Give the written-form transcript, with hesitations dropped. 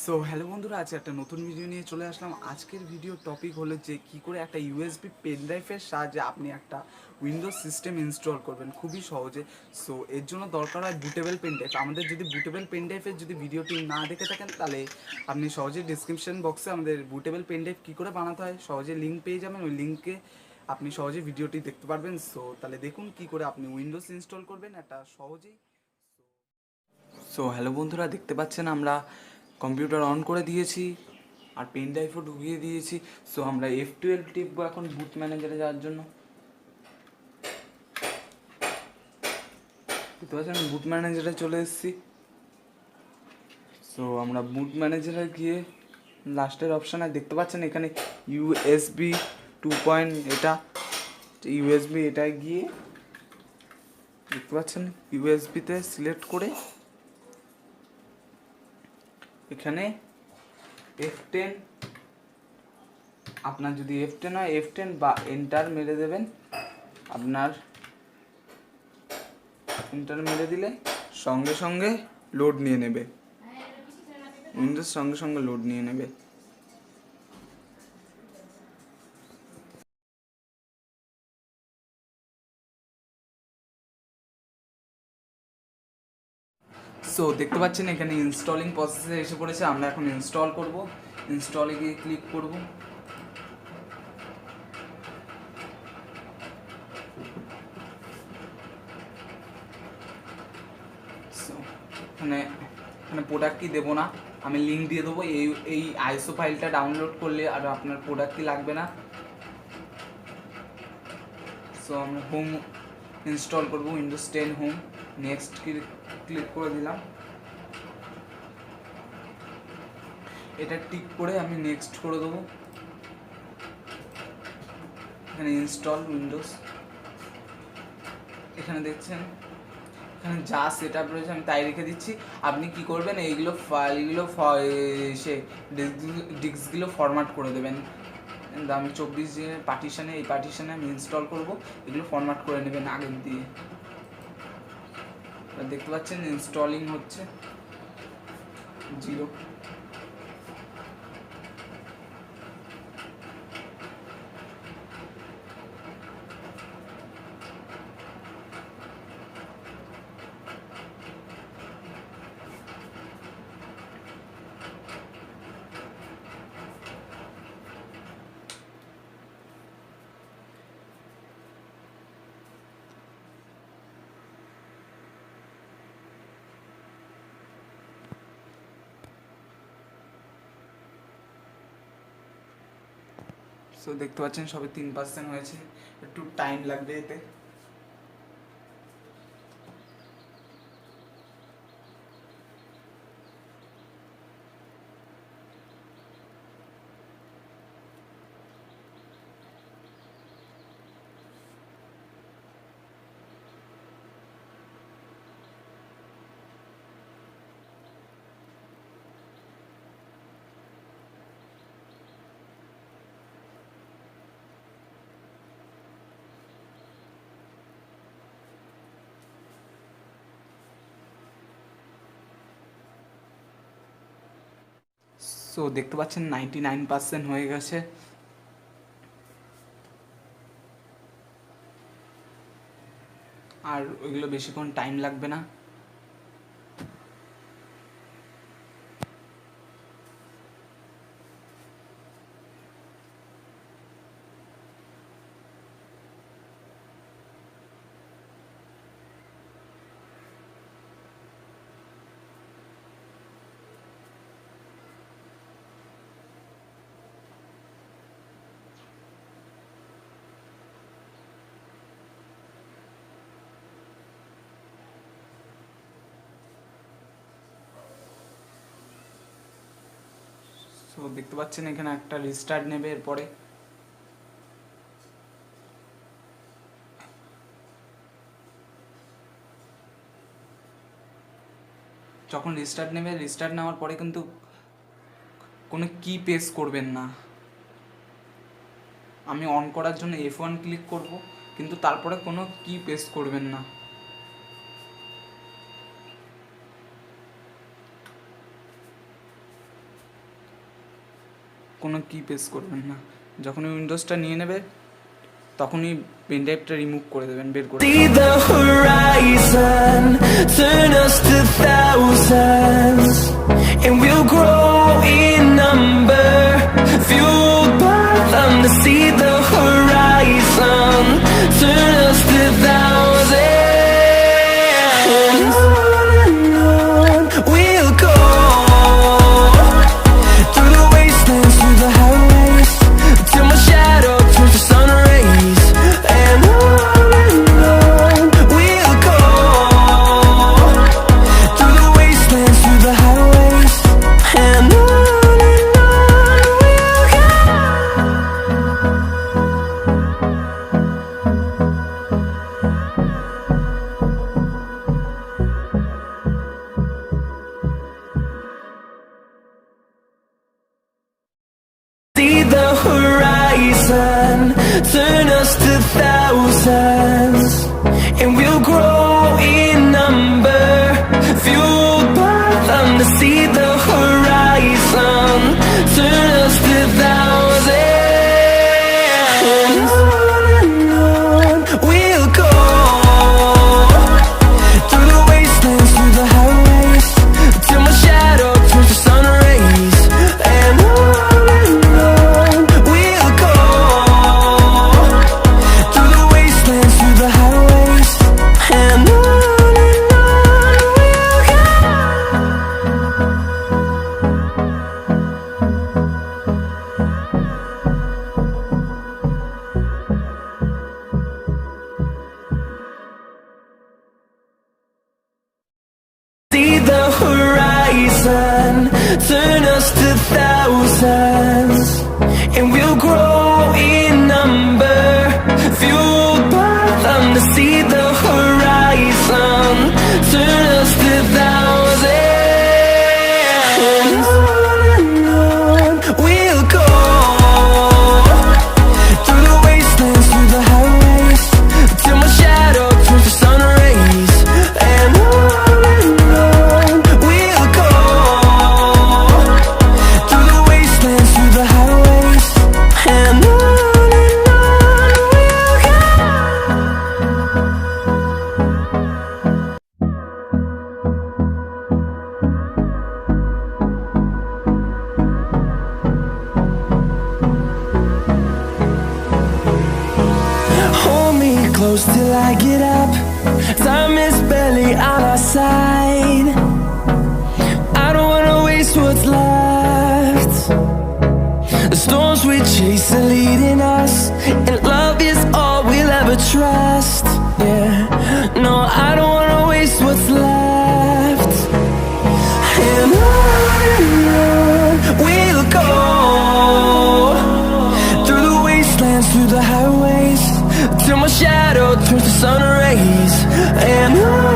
So hello বন্ধুরা, আজকে একটা নতুন ভিডিও নিয়ে চলে আসলাম। আজকের ভিডিও টপিক হলো যে কী করে একটা ইউএসবি পেন ড্রাইভের সাহায্যে আপনি একটা উইন্ডোজ সিস্টেম ইনস্টল করবেন খুবই সহজে। সো এর জন্য দরকার হয় বুটেবল পেন ড্রাইভ। আমাদের যদি বুটেবল পেন ড্রাইভের যদি ভিডিওটি না দেখে থাকেন তাহলে আপনি সহজে ডিসক্রিপশন বক্সে আমাদের বুটেবল পেন ড্রাইভ কী করে বানাতে হয় সহজে লিঙ্ক পেয়ে যাবেন। ওই লিঙ্কে আপনি সহজে ভিডিওটি দেখতে পারবেন। সো তাহলে দেখুন কী করে আপনি উইন্ডোজ ইনস্টল করবেন একটা সহজেই। সো হ্যালো বন্ধুরা, দেখতে পাচ্ছেন আমরা কম্পিউটার অন করে দিয়েছি আর পেন ড্রাইভও ঢুকিয়ে দিয়েছি। সো আমরা F12 টিপবো এখন বুট ম্যানেজারে যাওয়ার জন্য। দেখতে পাচ্ছেন বুট ম্যানেজারে চলে এসেছি। সো আমরা বুট ম্যানেজারে গিয়ে লাস্টের অপশানে দেখতে পাচ্ছেন এখানে ইউএসবি 2 এটা ইউএসবি, এটায় গিয়ে দেখতে পাচ্ছেন ইউএসবিতে সিলেক্ট করে এখানে F10, আপনার যদি F10 হয় F10 বা এন্টার মেরে দেবেন। আপনার এন্টার মেরে দিলে সঙ্গে সঙ্গে লোড নিয়ে নেবে, উইন্ডোজ সঙ্গে সঙ্গে লোড নিয়ে নেবে। সো দেখতে পাচ্ছেন এখানে ইনস্টলিং প্রসেসে এসে পড়েছে। আমরা এখন ইনস্টল করব। ইনস্টলে গিয়ে ক্লিক করব। সো এখানে এখানে প্রোডাক্ট কি দেবো না, আমি লিঙ্ক দিয়ে দেবো। এই আইএসও ফাইলটা ডাউনলোড করলে আর আপনার প্রোডাক্ট কি লাগবে না। সো আমরা হোম ইনস্টল করব, উইন্ডোজ 10 হোম। নেক্সট ক্লিক করে দিলাম। এটা টিক করে আমি নেক্সট করে দেবো। এখানে ইনস্টল উইন্ডোজ, এখানে দেখছেন এখানে যা সেট আপ রয়েছে আমি তাই রেখে দিচ্ছি। আপনি কি করবেন, এইগুলো ফাইলগুলো সে ডিস্কগুলো ফরম্যাট করে দেবেন। আমি 24 দিনের পার্টিশানে, এই পার্টিশানে আমি ইনস্টল করব, এগুলো ফরম্যাট করে নেবেন আগের দিয়ে। দেখতে পাচ্ছেন ইনস্টলিং হচ্ছে 0। সো দেখতে পাচ্ছেন সবে 3% হয়েছে, একটু টাইম লাগবে এতে। সো দেখতে পাচ্ছেন 99% হয়ে গেছে। আর ওইগুলো বেশিক্ষণ টাইম লাগবে না। সো দেখতে পাচ্ছেন এখানে একটা রিস্টার্ট নেবে। এরপরে যখন রিস্টার্ট নেবে, রিস্টার্ট নেওয়ার পরে কিন্তু কোনো কি প্রেস করবেন না। আমি অন করার জন্য F1 ক্লিক করব, কিন্তু তারপরে কোনো কি প্রেস করবেন না। কোনো কি প্রেস করবেন না। যখনই উইন্ডোজটা নিয়ে নেবে তখনই পেন ড্রাইভটা রিমুভ করে দেবেন, বের করে See the horizon, turn us to thousands, and we'll grow in number, fueled by them. To see the horizon, turn us to thousands, and on we'll go, through the wastelands, through the highways, till my shadow turns to sun rays, and on we'll go, through the wastelands, through the highways, and on we'll go. See the horizon, turn us to thousands, and we'll grow in number, fueled by them. To see the horizon, turn us to thousands, and on we'll go, through the wastelands, through the highways, till my shadow turns to sun rays, and on we'll go, through the wastelands, through the highways, and on we'll go. See the horizon, turn us to thousands, and we'll grow in number, fueled by them. To see the horizon, turn us to thousands, and on we'll go, through the wastelands, through the highways, till my shadow turns to sun rays, and on we'll go, through the wastelands, through the highways, and on we'll go. Hold me close till I get up. Time is barely on our side. I don't wanna waste what's left. The storms we chase are leading us, and love is all we'll ever trust. Yeah, no, I don't wanna waste what's left. And on we'll go, through the wastelands, through the highways, till my shadow turns to sun rays, and on